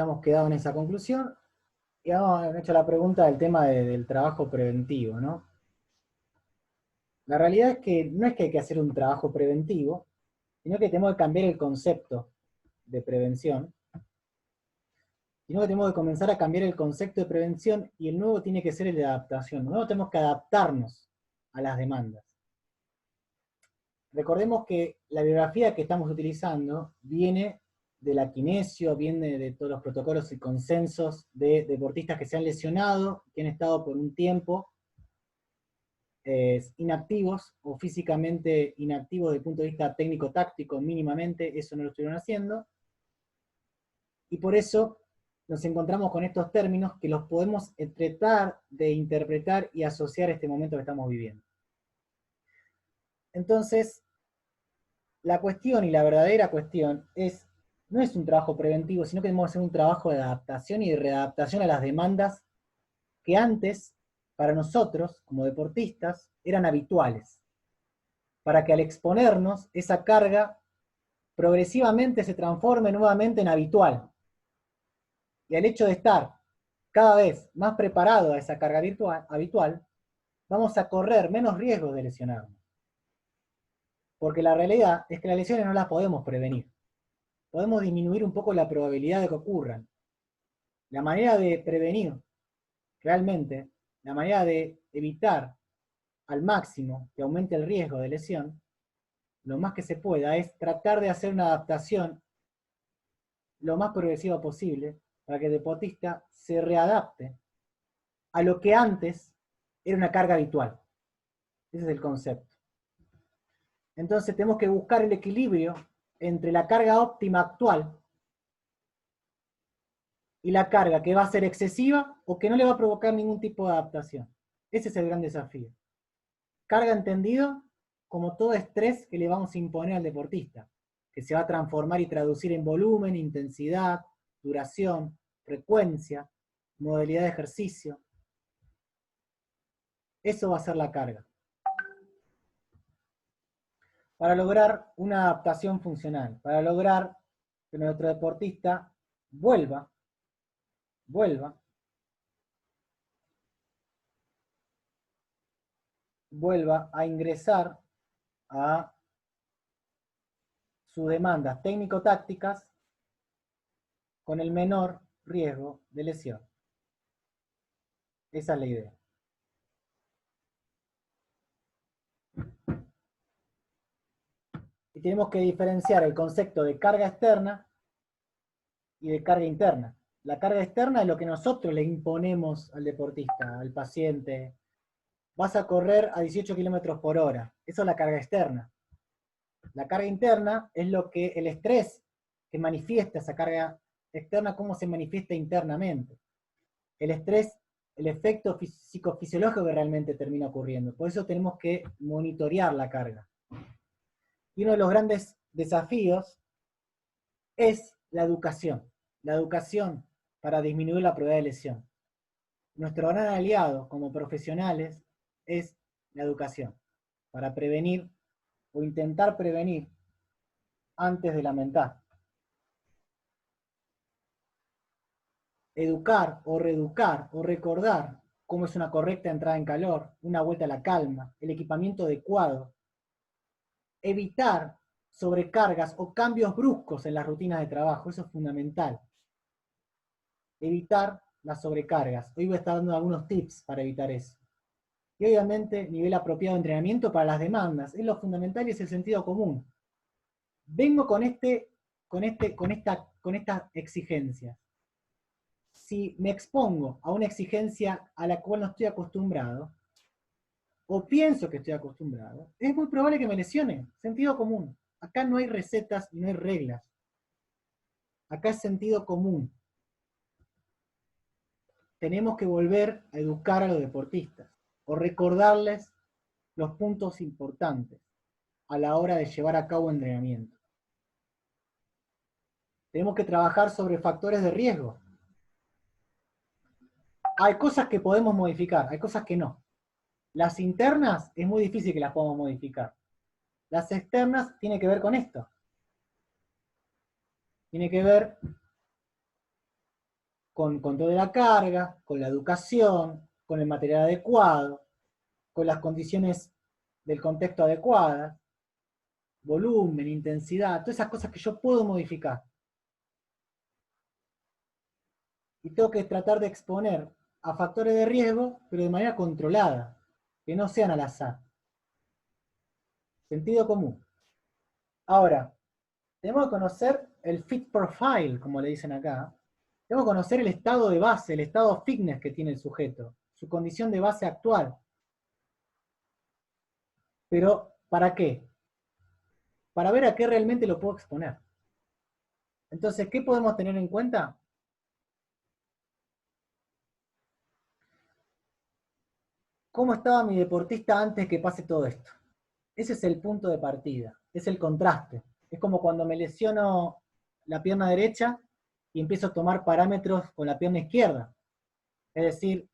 hemos quedado en esa conclusión y hemos hecho la pregunta del tema del trabajo preventivo, ¿no? La realidad es que no es que hay que hacer un trabajo preventivo, sino que tenemos que cambiar el concepto de prevención, sino que tenemos que comenzar a cambiar el concepto de prevención y el nuevo tiene que ser el de adaptación. Nosotros tenemos que adaptarnos a las demandas. Recordemos que la bibliografía que estamos utilizando viene de la Kinesio, viene de todos los protocolos y consensos de deportistas que se han lesionado, que han estado por un tiempo inactivos o físicamente inactivos desde el punto de vista técnico-táctico mínimamente, eso no lo estuvieron haciendo, y por eso nos encontramos con estos términos que los podemos tratar de interpretar y asociar a este momento que estamos viviendo. Entonces, la cuestión y la verdadera cuestión no es un trabajo preventivo, sino que debemos hacer un trabajo de adaptación y de readaptación a las demandas que antes, para nosotros, como deportistas, eran habituales. Para que al exponernos, esa carga progresivamente se transforme nuevamente en habitual. Y al hecho de estar cada vez más preparado a esa carga habitual, vamos a correr menos riesgos de lesionarnos. Porque la realidad es que las lesiones no las podemos prevenir. Podemos disminuir un poco la probabilidad de que ocurran. La manera de prevenir, realmente, la manera de evitar al máximo que aumente el riesgo de lesión, lo más que se pueda, es tratar de hacer una adaptación lo más progresiva posible para que el deportista se readapte a lo que antes era una carga habitual. Ese es el concepto. Entonces tenemos que buscar el equilibrio entre la carga óptima actual y la carga que va a ser excesiva o que no le va a provocar ningún tipo de adaptación. Ese es el gran desafío. Carga entendido como todo estrés que le vamos a imponer al deportista, que se va a transformar y traducir en volumen, intensidad, duración, frecuencia, modalidad de ejercicio. Eso va a ser la carga. Para lograr una adaptación funcional, para lograr que nuestro deportista vuelva a ingresar a sus demandas técnico-tácticas con el menor riesgo de lesión. Esa es la idea. Y tenemos que diferenciar el concepto de carga externa y de carga interna. La carga externa es lo que nosotros le imponemos al deportista, al paciente. Vas a correr a 18 kilómetros por hora. Eso es la carga externa. La carga interna es lo que el estrés que manifiesta esa carga externa, cómo se manifiesta internamente. El estrés, el efecto psicofisiológico que realmente termina ocurriendo. Por eso tenemos que monitorear la carga. Y uno de los grandes desafíos es la educación. La educación para disminuir la probabilidad de lesión. Nuestro gran aliado como profesionales es la educación, para prevenir o intentar prevenir antes de lamentar. Educar o reeducar o recordar cómo es una correcta entrada en calor, una vuelta a la calma, el equipamiento adecuado. Evitar sobrecargas o cambios bruscos en las rutinas de trabajo, eso es fundamental. Evitar las sobrecargas. Hoy voy a estar dando algunos tips para evitar eso. Y obviamente, nivel apropiado de entrenamiento para las demandas. Es lo fundamental y es el sentido común. Vengo con estas exigencias. Si me expongo a una exigencia a la cual no estoy acostumbrado, o pienso que estoy acostumbrado, es muy probable que me lesione. Sentido común. Acá no hay recetas y no hay reglas. Acá es sentido común. Tenemos que volver a educar a los deportistas, o recordarles los puntos importantes a la hora de llevar a cabo entrenamiento. Tenemos que trabajar sobre factores de riesgo. Hay cosas que podemos modificar, hay cosas que no. Las internas es muy difícil que las podamos modificar. Las externas tiene que ver con esto. Tiene que ver con control de la carga, con la educación, con el material adecuado, con las condiciones del contexto adecuadas, volumen, intensidad, todas esas cosas que yo puedo modificar. Y tengo que tratar de exponer a factores de riesgo, pero de manera controlada, que no sean al azar. Sentido común. Ahora, tenemos que conocer el fit profile, como le dicen acá. Tenemos que conocer el estado de base, el estado fitness que tiene el sujeto, su condición de base actual. Pero, ¿para qué? Para ver a qué realmente lo puedo exponer. Entonces, ¿qué podemos tener en cuenta? ¿Cómo estaba mi deportista antes que pase todo esto? Ese es el punto de partida, es el contraste. Es como cuando me lesiono la pierna derecha y empiezo a tomar parámetros con la pierna izquierda. Es decir,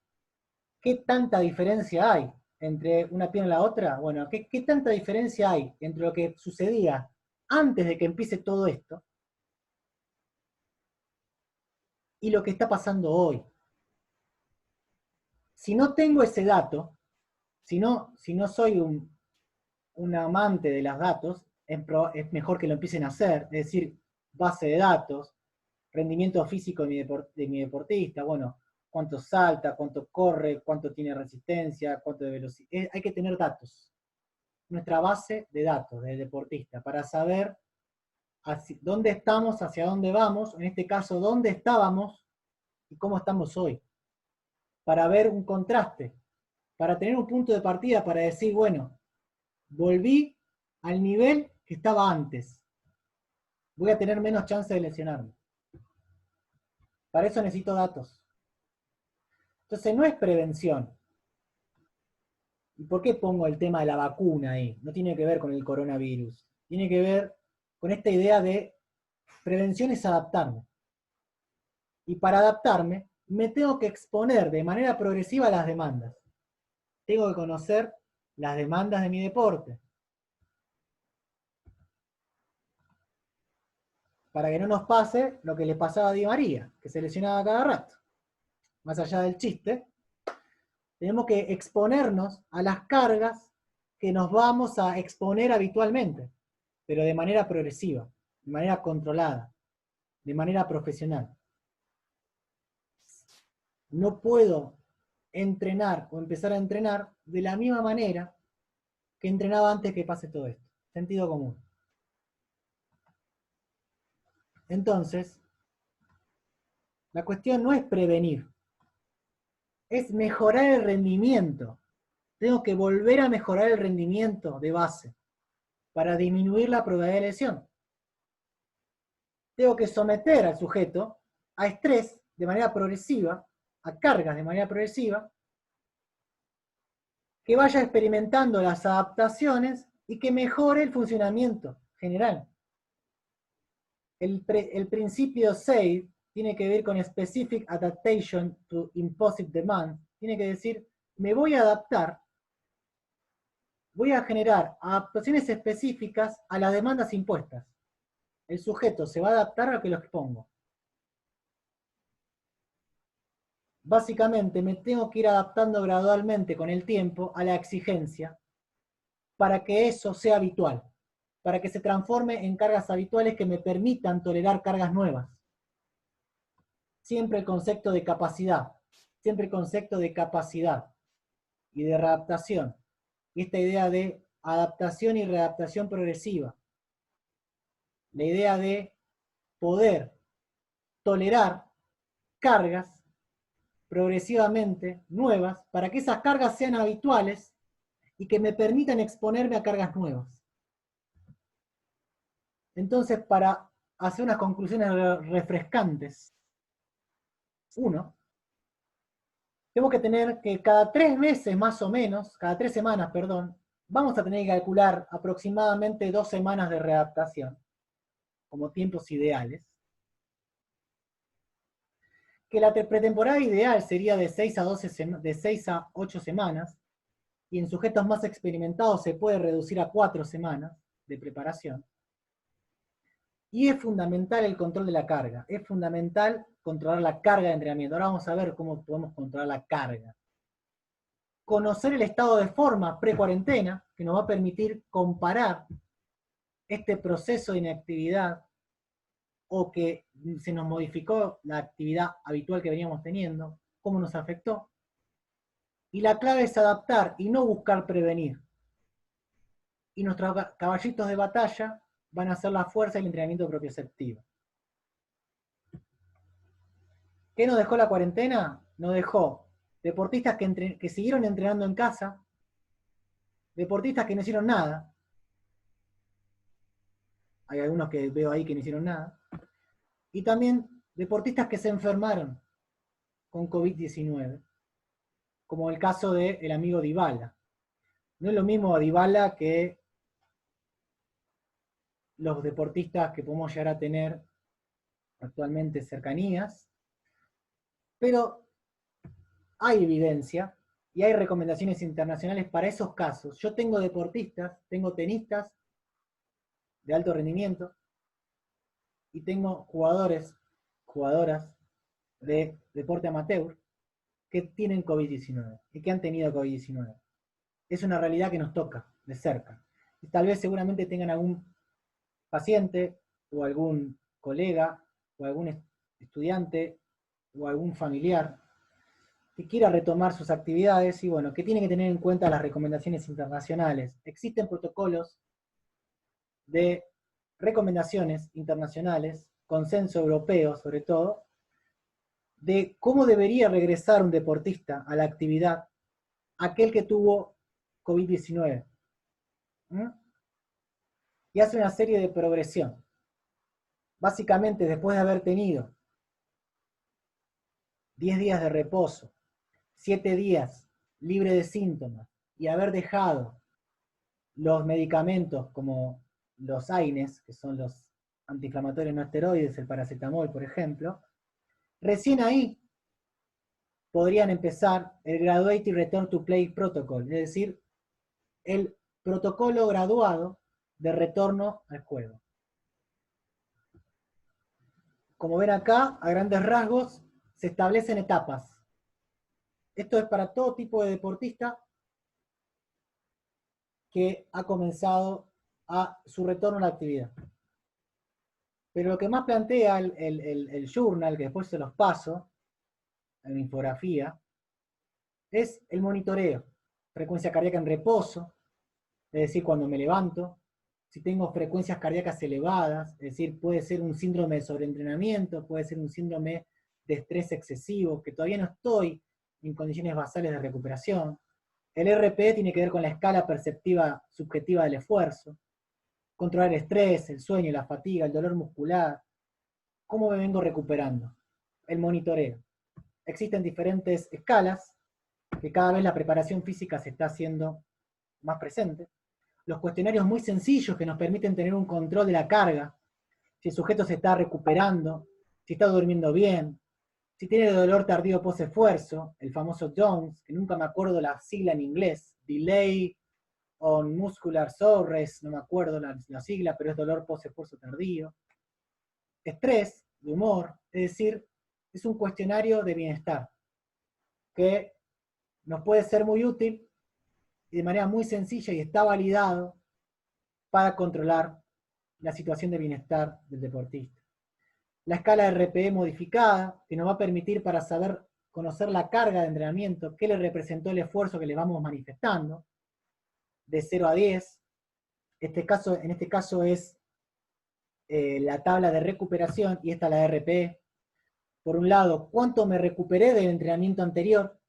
¿qué tanta diferencia hay entre una pierna y la otra? Bueno, ¿qué tanta diferencia hay entre lo que sucedía antes de que empiece todo esto y lo que está pasando hoy? Si no tengo ese dato, si no soy un amante de los datos, es mejor que lo empiecen a hacer, es decir, base de datos, rendimiento físico de mi deportista, bueno, cuánto salta, cuánto corre, cuánto tiene resistencia, cuánto de velocidad. Hay que tener datos, nuestra base de datos del deportista, para saber dónde estamos, hacia dónde vamos, en este caso, dónde estábamos y cómo estamos hoy, para ver un contraste, para tener un punto de partida, para decir, bueno, volví al nivel que estaba antes, voy a tener menos chance de lesionarme. Para eso necesito datos. Entonces no es prevención. ¿Y por qué pongo el tema de la vacuna ahí? No tiene que ver con el coronavirus. Tiene que ver con esta idea de prevención es adaptarme. Y para adaptarme, me tengo que exponer de manera progresiva a las demandas. Tengo que conocer las demandas de mi deporte. Para que no nos pase lo que le pasaba a Di María, que se lesionaba cada rato. Más allá del chiste, tenemos que exponernos a las cargas que nos vamos a exponer habitualmente, pero de manera progresiva, de manera controlada, de manera profesional. No puedo entrenar o empezar a entrenar de la misma manera que entrenaba antes que pase todo esto. Sentido común. Entonces, la cuestión no es prevenir, es mejorar el rendimiento. Tengo que volver a mejorar el rendimiento de base para disminuir la probabilidad de lesión. Tengo que someter al sujeto a estrés de manera progresiva, a cargas de manera progresiva, que vaya experimentando las adaptaciones y que mejore el funcionamiento general. El principio 6 tiene que ver con Specific Adaptation to Imposed Demand. Tiene que decir, me voy a adaptar, voy a generar adaptaciones específicas a las demandas impuestas. El sujeto se va a adaptar a lo que lo expongo. Básicamente me tengo que ir adaptando gradualmente con el tiempo a la exigencia para que eso sea habitual, para que se transforme en cargas habituales que me permitan tolerar cargas nuevas. Siempre el concepto de capacidad, siempre el concepto de capacidad y de readaptación. Y esta idea de adaptación y readaptación progresiva. La idea de poder tolerar cargas progresivamente nuevas para que esas cargas sean habituales y que me permitan exponerme a cargas nuevas. Entonces, para hacer unas conclusiones refrescantes, uno, tenemos que tener que cada 3 meses más o menos, cada 3 semanas, perdón, vamos a tener que calcular aproximadamente 2 semanas de readaptación, como tiempos ideales. Que la pretemporada ideal sería de 6 a 8 semanas, y en sujetos más experimentados se puede reducir a 4 semanas de preparación. Y es fundamental el control de la carga, es fundamental controlar la carga de entrenamiento. Ahora vamos a ver cómo podemos controlar la carga. Conocer el estado de forma pre-cuarentena, que nos va a permitir comparar este proceso de inactividad o que se nos modificó la actividad habitual que veníamos teniendo, cómo nos afectó. Y la clave es adaptar y no buscar prevenir. Y nuestros caballitos de batalla van a ser la fuerza y el entrenamiento propioceptivo. ¿Qué nos dejó la cuarentena? Nos dejó deportistas que siguieron entrenando en casa, deportistas que no hicieron nada, hay algunos que veo ahí que no hicieron nada, y también deportistas que se enfermaron con COVID-19, como el caso del amigo Dybala. No es lo mismo Dybala que los deportistas que podemos llegar a tener actualmente cercanías, pero hay evidencia y hay recomendaciones internacionales para esos casos. Yo tengo deportistas, tengo tenistas de alto rendimiento y tengo jugadoras de deporte amateur que tienen COVID-19 y que han tenido COVID-19. Es una realidad que nos toca de cerca. Y tal vez seguramente tengan algún paciente o algún colega o algún estudiante o algún familiar que quiera retomar sus actividades y bueno, que tiene que tener en cuenta las recomendaciones internacionales. Existen protocolos de recomendaciones internacionales, consenso europeo sobre todo, de cómo debería regresar un deportista a la actividad aquel que tuvo COVID-19. Y hace una serie de progresión. Básicamente, después de haber tenido 10 días de reposo, 7 días libre de síntomas y haber dejado los medicamentos como los AINES, que son los antiinflamatorios no esteroides, el paracetamol, por ejemplo, recién ahí podrían empezar el Graduate Return to Play Protocol, es decir, el protocolo graduado de retorno al juego. Como ven acá, a grandes rasgos, se establecen etapas. Esto es para todo tipo de deportista que ha comenzado su retorno a la actividad. Pero lo que más plantea el journal, que después se los paso, en la infografía, es el monitoreo. Frecuencia cardíaca en reposo, es decir, cuando me levanto. Si tengo frecuencias cardíacas elevadas, es decir, puede ser un síndrome de sobreentrenamiento, puede ser un síndrome de estrés excesivo, que todavía no estoy en condiciones basales de recuperación. El RPE tiene que ver con la escala perceptiva subjetiva del esfuerzo, controlar el estrés, el sueño, la fatiga, el dolor muscular, cómo me vengo recuperando, el monitoreo. Existen diferentes escalas, que cada vez la preparación física se está haciendo más presente. Los cuestionarios muy sencillos que nos permiten tener un control de la carga, si el sujeto se está recuperando, si está durmiendo bien, si tiene dolor tardío post-esfuerzo, el famoso DOMS, que nunca me acuerdo la sigla en inglés, Delay on Muscular Soreness, no me acuerdo la sigla, pero es dolor post-esfuerzo tardío. Estrés, de humor, es decir, es un cuestionario de bienestar que nos puede ser muy útil y de manera muy sencilla y está validado para controlar la situación de bienestar del deportista. La escala de RPE modificada, que nos va a permitir para saber conocer la carga de entrenamiento, qué le representó el esfuerzo que le vamos manifestando, de 0 a 10. En este caso es la tabla de recuperación y esta la RPE. Por un lado, cuánto me recuperé del entrenamiento anterior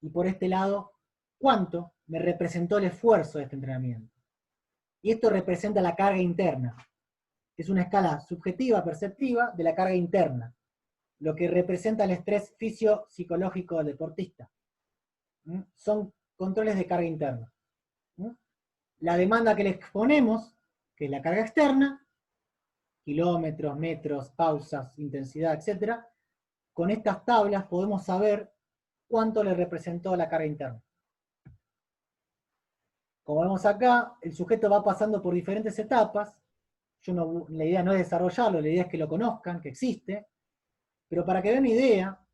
y por este lado, cuánto me representó el esfuerzo de este entrenamiento. Y esto representa la carga interna. Es una escala subjetiva, perceptiva, de la carga interna, lo que representa el estrés fisiopsicológico del deportista. Son controles de carga interna. La demanda que le exponemos, que es la carga externa, kilómetros, metros, pausas, intensidad, etc. Con estas tablas podemos saber cuánto le representó la carga interna. Como vemos acá, el sujeto va pasando por diferentes etapas la idea no es desarrollarlo, la idea es que lo conozcan, que existe, pero para que den una idea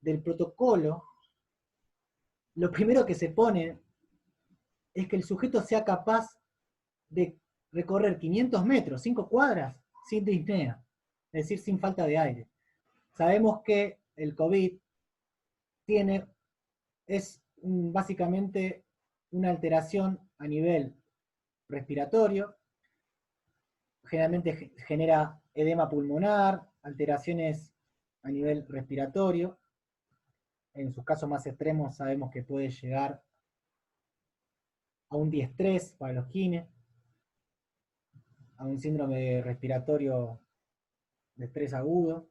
del protocolo, lo primero que se pone es que el sujeto sea capaz de recorrer 500 metros, 5 cuadras, sin disnea, es decir, sin falta de aire. Sabemos que el COVID es básicamente una alteración a nivel respiratorio, generalmente genera edema pulmonar, alteraciones a nivel respiratorio. En sus casos más extremos sabemos que puede llegar a un diestrés para los kines, a un síndrome respiratorio de estrés agudo.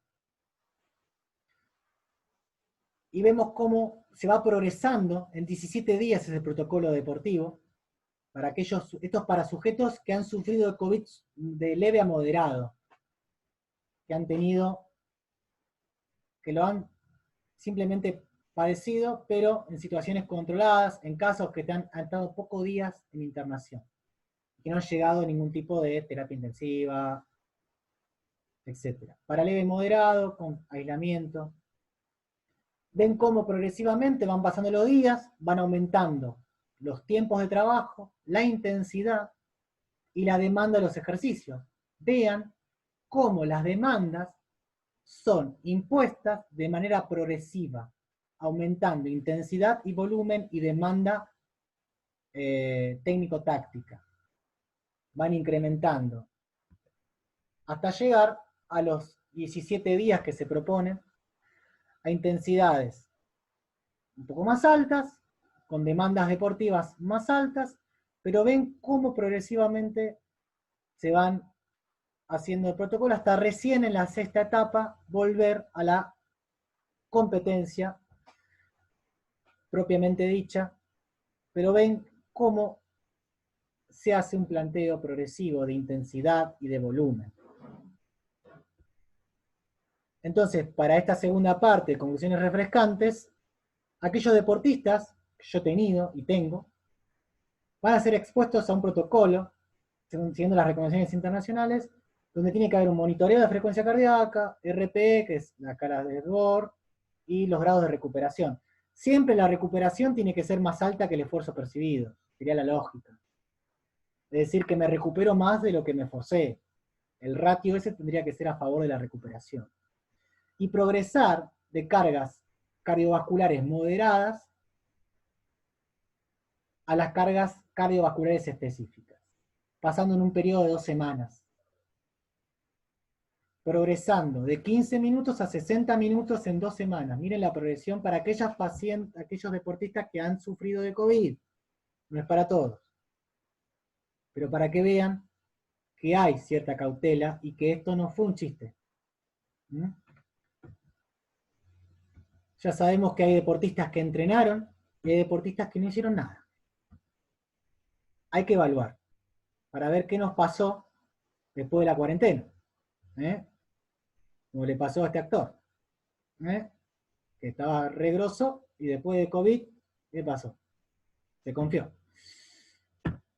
Y vemos cómo se va progresando en 17 días ese protocolo deportivo, para esto es para sujetos que han sufrido el COVID de leve a moderado, que lo han simplemente padecido, pero en situaciones controladas, en casos que han estado pocos días en internación, que no han llegado a ningún tipo de terapia intensiva, etc. Para leve y moderado, con aislamiento. Ven cómo progresivamente van pasando los días, van aumentando los tiempos de trabajo, la intensidad y la demanda de los ejercicios. Vean cómo las demandas son impuestas de manera progresiva, aumentando intensidad y volumen y demanda técnico-táctica. Van incrementando hasta llegar a los 17 días que se proponen, a intensidades un poco más altas, con demandas deportivas más altas, pero ven cómo progresivamente se van haciendo el protocolo hasta recién en la sexta etapa volver a la competencia propiamente dicha, pero ven cómo se hace un planteo progresivo de intensidad y de volumen. Entonces, para esta segunda parte, conclusiones refrescantes, aquellos deportistas que yo he tenido y tengo, van a ser expuestos a un protocolo, siguiendo las recomendaciones internacionales, donde tiene que haber un monitoreo de frecuencia cardíaca, RP, que es la cara de error, y los grados de recuperación. Siempre la recuperación tiene que ser más alta que el esfuerzo percibido, sería la lógica. Es decir, que me recupero más de lo que me esforcé. El ratio ese tendría que ser a favor de la recuperación. Y progresar de cargas cardiovasculares moderadas a las cargas cardiovasculares específicas, pasando en un periodo de 2 semanas. Progresando de 15 minutos a 60 minutos en 2 semanas. Miren la progresión para aquellos deportistas que han sufrido de COVID. No es para todos. Pero para que vean que hay cierta cautela y que esto no fue un chiste. ¿Mm? Ya sabemos que hay deportistas que entrenaron y hay deportistas que no hicieron nada. Hay que evaluar para ver qué nos pasó después de la cuarentena. Como le pasó a este actor. Que estaba re grosso y después de COVID, ¿qué pasó? Se confió.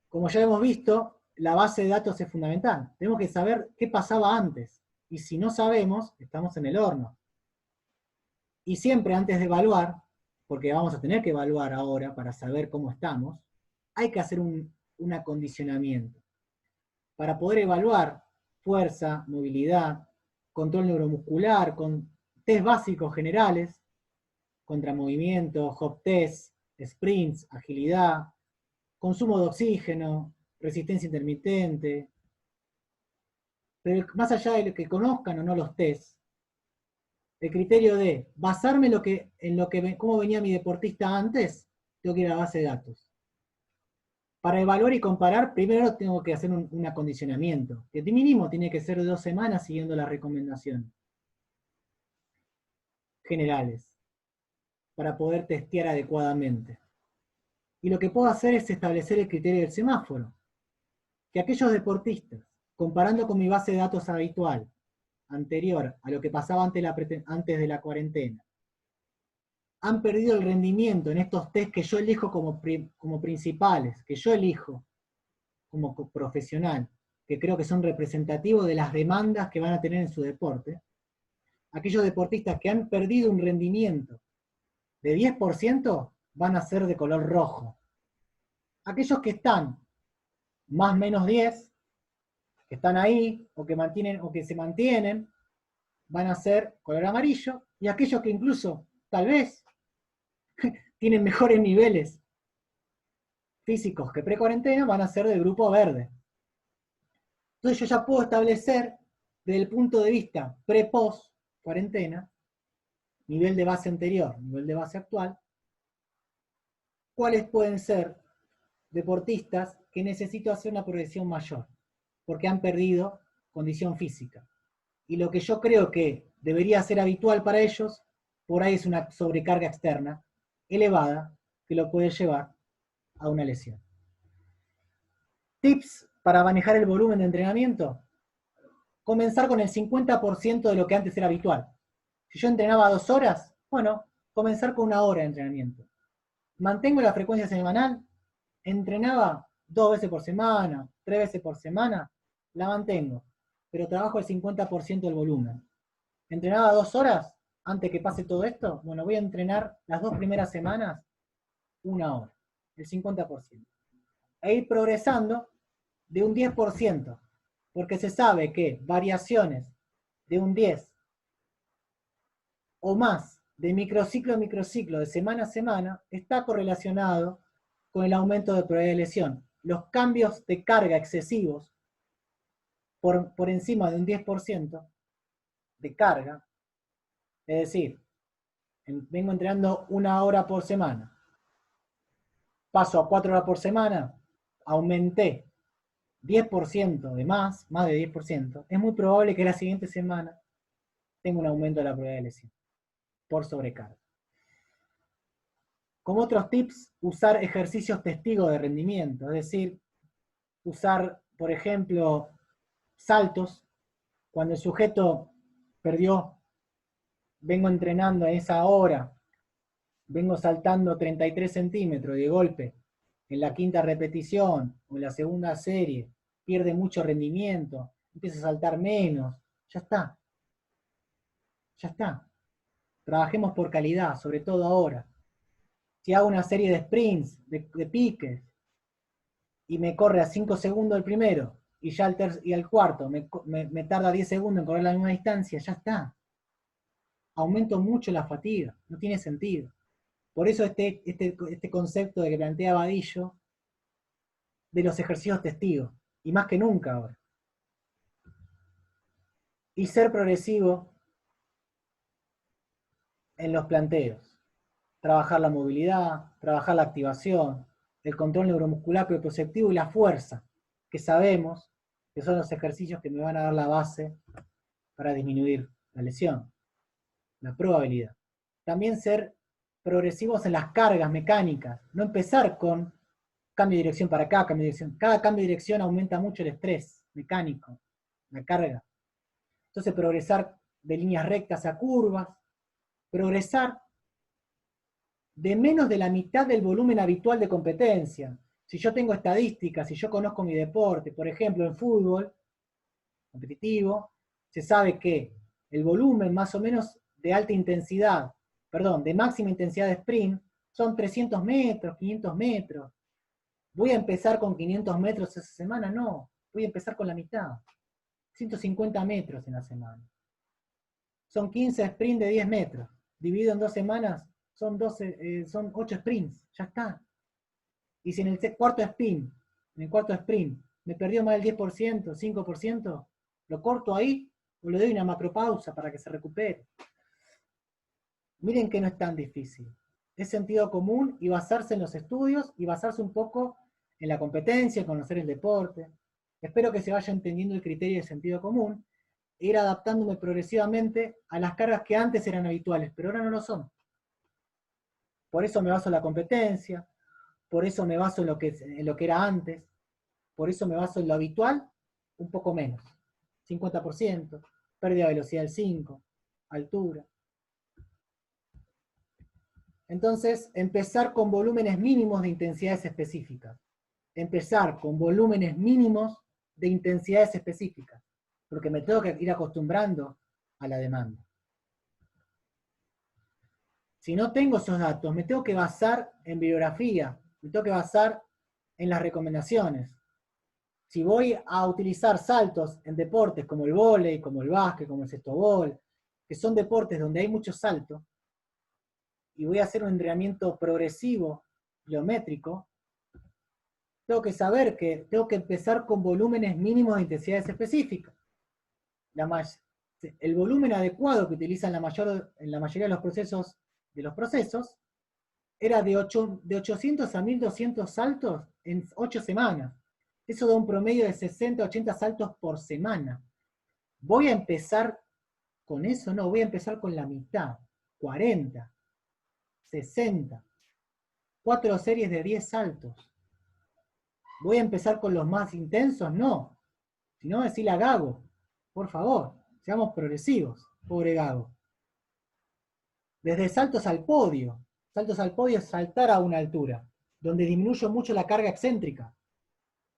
Como ya hemos visto, la base de datos es fundamental. Tenemos que saber qué pasaba antes. Y si no sabemos, estamos en el horno. Y siempre antes de evaluar, porque vamos a tener que evaluar ahora para saber cómo estamos, hay que hacer un acondicionamiento. Para poder evaluar fuerza, movilidad, control neuromuscular, con test básicos generales, contramovimiento, hop test, sprints, agilidad, consumo de oxígeno, resistencia intermitente. Pero más allá de lo que conozcan o no los tests, el criterio de basarme cómo venía mi deportista antes, tengo que ir a la base de datos. Para evaluar y comparar, primero tengo que hacer un acondicionamiento, que de mínimo tiene que ser de 2 semanas siguiendo las recomendaciones generales, para poder testear adecuadamente. Y lo que puedo hacer es establecer el criterio del semáforo, que aquellos deportistas, comparando con mi base de datos habitual, anterior a lo que pasaba antes de la cuarentena, han perdido el rendimiento en estos test que yo elijo como principales, que yo elijo como profesional, que creo que son representativos de las demandas que van a tener en su deporte. Aquellos deportistas que han perdido un rendimiento de 10% van a ser de color rojo. Aquellos que están más o menos 10, que están ahí, o que mantienen, o que se mantienen, van a ser color amarillo, y aquellos que incluso, tal vez, tienen mejores niveles físicos que pre-cuarentena, van a ser del grupo verde. Entonces yo ya puedo establecer, desde el punto de vista pre-post cuarentena, nivel de base anterior, nivel de base actual, cuáles pueden ser deportistas que necesito hacer una progresión mayor, porque han perdido condición física. Y lo que yo creo que debería ser habitual para ellos, por ahí es una sobrecarga externa elevada que lo puede llevar a una lesión. Tips para manejar el volumen de entrenamiento. Comenzar con el 50% de lo que antes era habitual. Si yo entrenaba 2 horas, bueno, comenzar con 1 hora de entrenamiento. Mantengo la frecuencia semanal, entrenaba 2 veces por semana, 3 veces por semana, la mantengo, pero trabajo el 50% del volumen. Entrenaba 2 horas antes que pase todo esto, bueno, voy a entrenar las 2 primeras semanas 1 hora, el 50%. E ir progresando de un 10%, porque se sabe que variaciones de un 10 o más de microciclo a microciclo, de semana a semana, está correlacionado con el aumento de probabilidad de lesión. Los cambios de carga excesivos por encima de un 10% de carga, es decir, vengo entrenando 1 hora por semana, paso a 4 horas por semana, aumenté 10% de más de 10%, es muy probable que la siguiente semana tenga un aumento de la probabilidad de lesión por sobrecarga. Como otros tips, usar ejercicios testigos de rendimiento, es decir, usar, por ejemplo, saltos. Cuando el sujeto perdió, vengo entrenando a esa hora, vengo saltando 33 centímetros de golpe, en la 5ª repetición o en la 2ª serie, pierde mucho rendimiento, empieza a saltar menos, ya está. Ya está. Trabajemos por calidad, sobre todo ahora. Si hago una serie de sprints, de piques, y me corre a 5 segundos el primero, y ya al cuarto me tarda 10 segundos en correr la misma distancia, ya está. Aumento mucho la fatiga, no tiene sentido. Por eso este concepto de que plantea Vadillo de los ejercicios testigos, y más que nunca ahora. Y ser progresivo en los planteos. Trabajar la movilidad, trabajar la activación, el control neuromuscular propioceptivo y la fuerza, que sabemos que son los ejercicios que me van a dar la base para disminuir la lesión, la probabilidad. También ser progresivos en las cargas mecánicas, no empezar con cambio de dirección para acá, cambio de dirección. Cada cambio de dirección aumenta mucho el estrés mecánico, la carga. Entonces progresar de líneas rectas a curvas, progresar de menos de la mitad del volumen habitual de competencia. Si yo tengo estadísticas, si yo conozco mi deporte, por ejemplo en fútbol competitivo, se sabe que el volumen más o menos de alta intensidad, perdón, de máxima intensidad de sprint, son 300 metros, 500 metros. ¿Voy a empezar con 500 metros esa semana? No, voy a empezar con la mitad. 150 metros en la semana. Son 15 sprints de 10 metros. Dividido en 2 semanas, son 8 sprints. Ya está. Y si en el cuarto sprint, me perdió más del 10%, 5%, lo corto ahí o le doy una macropausa para que se recupere. Miren que no es tan difícil. Es sentido común y basarse en los estudios y basarse un poco en la competencia, conocer el deporte. Espero que se vaya entendiendo el criterio de sentido común e ir adaptándome progresivamente a las cargas que antes eran habituales, pero ahora no lo son. Por eso me baso en la competencia, por eso me baso en lo que era antes, por eso me baso en lo habitual, un poco menos. 50%, pérdida de velocidad del 5%, altura. Entonces, empezar con volúmenes mínimos de intensidades específicas. Empezar con volúmenes mínimos de intensidades específicas, porque me tengo que ir acostumbrando a la demanda. Si no tengo esos datos, me tengo que basar en bibliografía, me tengo que basar en las recomendaciones. Si voy a utilizar saltos en deportes como el vóley, como el básquet, como el sextobol, que son deportes donde hay mucho salto, y voy a hacer un entrenamiento progresivo, geométrico, tengo que saber que tengo que empezar con volúmenes mínimos de intensidades específicas. El volumen adecuado que utilizan en la mayoría de los procesos era de 800 a 1200 saltos en 8 semanas. Eso da un promedio de 60, 80 saltos por semana. ¿Voy a empezar con eso? No, voy a empezar con la mitad, 40, 60, 4 series de 10 saltos. ¿Voy a empezar con los más intensos? No. Si no, decirle a Gago, por favor, seamos progresivos, pobre Gago. Desde saltos al podio. Saltos al podio es saltar a una altura, donde disminuyo mucho la carga excéntrica.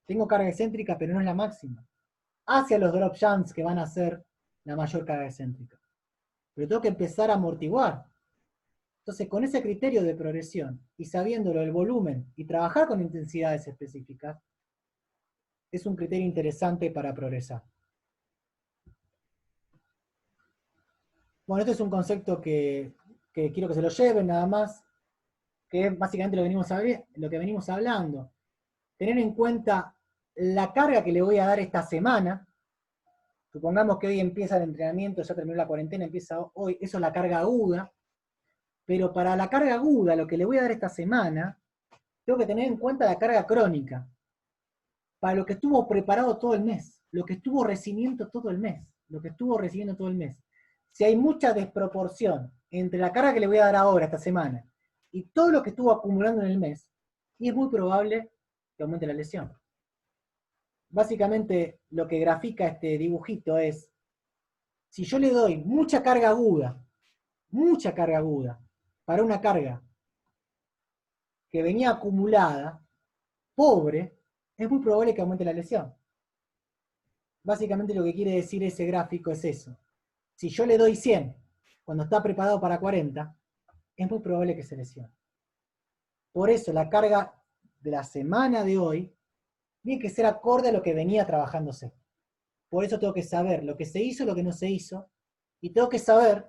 Tengo carga excéntrica, pero no es la máxima. Hacia los drop jumps, que van a ser la mayor carga excéntrica. Pero tengo que empezar a amortiguar. Entonces, con ese criterio de progresión, y sabiéndolo el volumen, y trabajar con intensidades específicas, es un criterio interesante para progresar. Bueno, este es un concepto que quiero que se lo lleven nada más, que es básicamente lo que venimos hablando. Tener en cuenta la carga que le voy a dar esta semana. Supongamos que hoy empieza el entrenamiento, ya terminó la cuarentena, empieza hoy, eso es la carga aguda. Pero para la carga aguda, lo que le voy a dar esta semana, tengo que tener en cuenta la carga crónica. Para lo que estuvo preparado todo el mes, lo que estuvo recibiendo todo el mes, Si hay mucha desproporción entre la carga que le voy a dar ahora, esta semana, y todo lo que estuvo acumulando en el mes, y es muy probable que aumente la lesión. Básicamente, lo que grafica este dibujito es, si yo le doy mucha carga aguda, para una carga que venía acumulada, pobre, es muy probable que aumente la lesión. Básicamente lo que quiere decir ese gráfico es eso. Si yo le doy 100 cuando está preparado para 40, es muy probable que se lesione. Por eso la carga de la semana de hoy tiene que ser acorde a lo que venía trabajándose. Por eso tengo que saber lo que se hizo, lo que no se hizo, y tengo que saber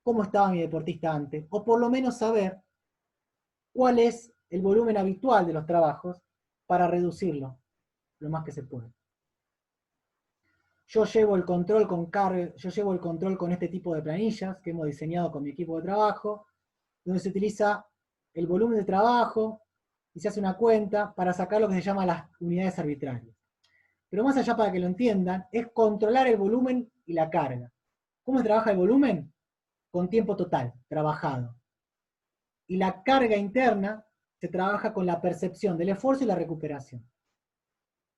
cómo estaba mi deportista antes, o por lo menos saber cuál es el volumen habitual de los trabajos para reducirlo lo más que se puede. Yo llevo el control con este tipo de planillas que hemos diseñado con mi equipo de trabajo, donde se utiliza el volumen de trabajo y se hace una cuenta para sacar lo que se llama las unidades arbitrarias. Pero más allá, para que lo entiendan, es controlar el volumen y la carga. ¿Cómo se trabaja el volumen? Con tiempo total, trabajado. Y la carga interna se trabaja con la percepción del esfuerzo y la recuperación.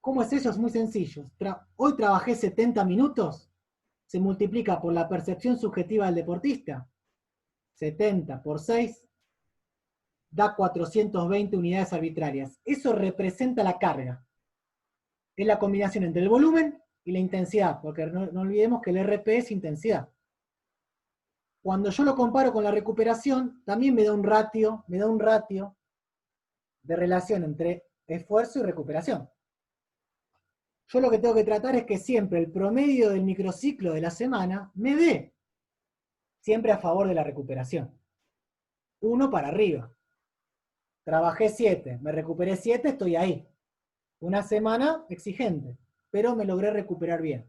¿Cómo es eso? Es muy sencillo. Hoy trabajé 70 minutos, se multiplica por la percepción subjetiva del deportista. 70 por 6 da 420 unidades arbitrarias. Eso representa la carga. Es la combinación entre el volumen y la intensidad, porque no olvidemos que el RP es intensidad. Cuando yo lo comparo con la recuperación, también me da un ratio de relación entre esfuerzo y recuperación. Yo lo que tengo que tratar es que siempre el promedio del microciclo de la semana me dé siempre a favor de la recuperación. 1 para arriba. Trabajé 7, me recuperé 7, estoy ahí. Una semana exigente, pero me logré recuperar bien.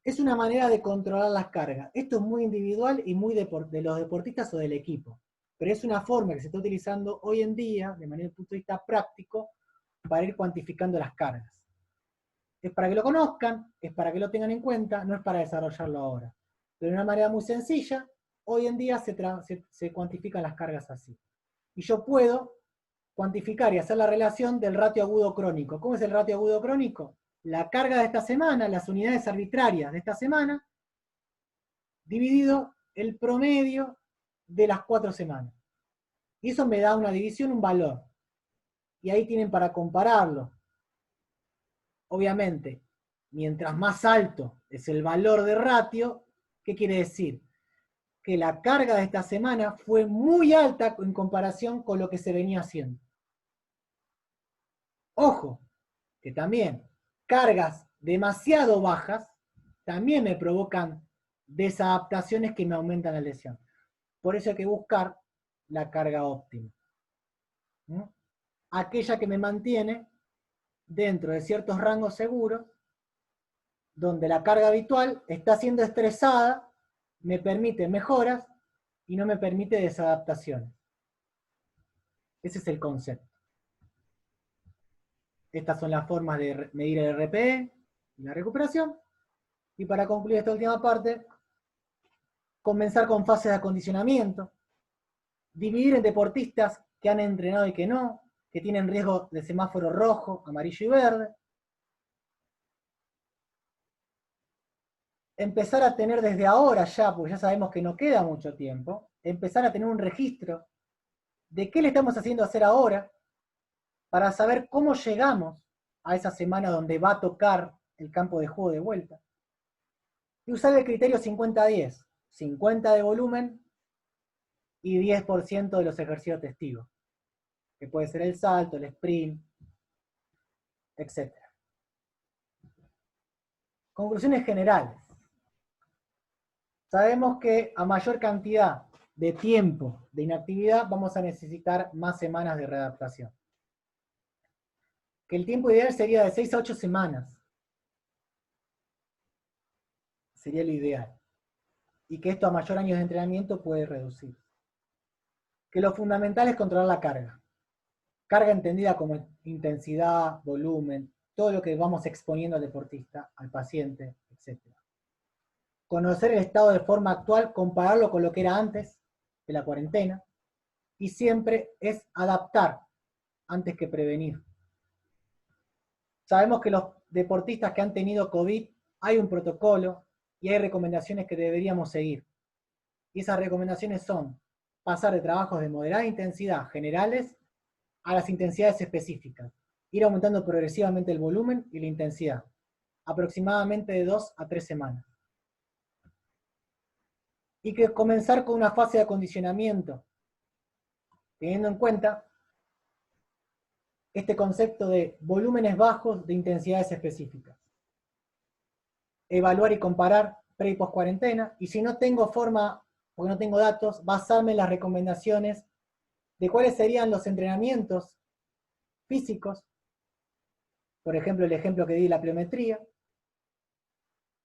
Es una manera de controlar las cargas. Esto es muy individual y muy de los deportistas o del equipo. Pero es una forma que se está utilizando hoy en día, de manera de punto de vista práctico, para ir cuantificando las cargas. Es para que lo conozcan, es para que lo tengan en cuenta, no es para desarrollarlo ahora. Pero de una manera muy sencilla, hoy en día se cuantifican las cargas así. Y yo puedo cuantificar y hacer la relación del ratio agudo crónico. ¿Cómo es el ratio agudo crónico? La carga de esta semana, las unidades arbitrarias de esta semana, dividido el promedio de las 4 semanas. Y eso me da una división, un valor. Y ahí tienen para compararlo. Obviamente, mientras más alto es el valor de ratio, ¿qué quiere decir? Que la carga de esta semana fue muy alta en comparación con lo que se venía haciendo. Ojo, que también cargas demasiado bajas también me provocan desadaptaciones que me aumentan la lesión. Por eso hay que buscar la carga óptima. ¿No? Aquella que me mantiene dentro de ciertos rangos seguros, donde la carga habitual está siendo estresada, me permite mejoras y no me permite desadaptaciones. Ese es el concepto. Estas son las formas de medir el RPE y la recuperación. Y para concluir esta última parte, comenzar con fases de acondicionamiento, dividir en deportistas que han entrenado y que no, que tienen riesgo de semáforo rojo, amarillo y verde. Empezar a tener desde ahora ya, porque ya sabemos que no queda mucho tiempo, empezar a tener un registro de qué le estamos haciendo hacer ahora para saber cómo llegamos a esa semana donde va a tocar el campo de juego de vuelta. Y usar el criterio 50-10, 50 de volumen y 10% de los ejercicios testigos, que puede ser el salto, el sprint, etc. Conclusiones generales. Sabemos que a mayor cantidad de tiempo de inactividad vamos a necesitar más semanas de readaptación. Que el tiempo ideal sería de 6 a 8 semanas. Sería lo ideal. Y que esto a mayor años de entrenamiento puede reducir. Que lo fundamental es controlar la carga. Carga entendida como intensidad, volumen, todo lo que vamos exponiendo al deportista, al paciente, etc. Conocer el estado de forma actual, compararlo con lo que era antes de la cuarentena, y siempre es adaptar antes que prevenir. Sabemos que los deportistas que han tenido COVID, hay un protocolo y hay recomendaciones que deberíamos seguir. Y esas recomendaciones son pasar de trabajos de moderada intensidad generales a las intensidades específicas. Ir aumentando progresivamente el volumen y la intensidad. Aproximadamente de 2 a 3 semanas. Y que comenzar con una fase de acondicionamiento, teniendo en cuenta este concepto de volúmenes bajos de intensidades específicas. Evaluar y comparar pre y post cuarentena, y si no tengo forma, porque no tengo datos, basarme en las recomendaciones de cuáles serían los entrenamientos físicos, por ejemplo el ejemplo que di de la pliometría,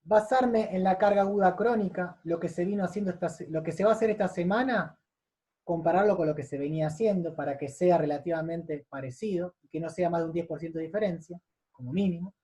basarme en la carga aguda crónica, lo que se vino haciendo lo que se va a hacer esta semana, compararlo con lo que se venía haciendo para que sea relativamente parecido, y que no sea más de un 10% de diferencia, como mínimo.